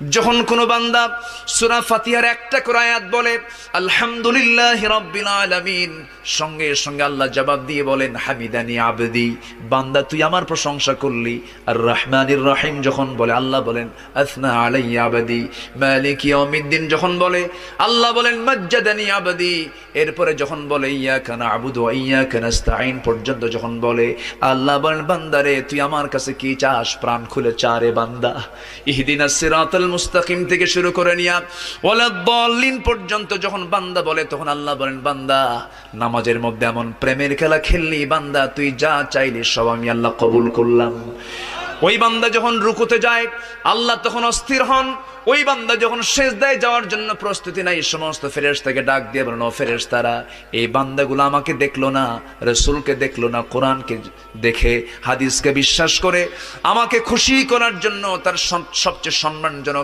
যখন কোনো বান্দা সূরা ফাতিহার একটা করে আয়াত বলে আলহামদুলিল্লাহি রাব্বিল আলামিন, সঙ্গে সঙ্গে আল্লাহ জবাব দিয়ে বলেন হামিদানি আবদি, বান্দা তুই আমার প্রশংসা করলি। আর রহমানির রহিম যখন বলে আল্লাহ বলেন আসনা আলাইয়া আবদি। মালিক ইয়াউমিদ্দিন যখন বলে আল্লাহ বলেন মাজ্জাদানি আবদি। এরপরে যখন বলে ইয়াকা না'বুদু ওয়া ইয়াকা নাস্তাঈন পর্যন্ত যখন বলে আল্লাহ বলেন বান্দারে তুই আমার কাছে কি চাস, প্রাণ খুলে চারে বান্দা। ইহদিনাস সিরাতাল মুস্তাকিম থেকে শুরু করে নিয়া ওয়ালাদ-দাল্লিন পর্যন্ত যখন বান্দা বলে তখন আল্লাহ বলেন বান্দা নামাজের মধ্যে এমন প্রেমের খেলা খেললি বান্দা, তুই যা চাইলি সব আমি আল্লাহ কবুল করলাম। ওই বান্দা যখন রুকুতে যায় আল্লাহ তখন অস্থির হন। ওই বান্দা যখন সিজদায় যাওয়ার জন্য প্রস্তুতি নাই, সমস্ত ফেরেশতাকে ডাক দিয়ে বলেন ও ফেরেশতারা, এই বান্দাগুলো আমাকে দেখলো না, রাসূলকে দেখলো না, কোরআনকে দেখে হাদিসকে বিশ্বাস করে আমাকে খুশি করার জন্য তার সবচেয়ে সম্মানজনক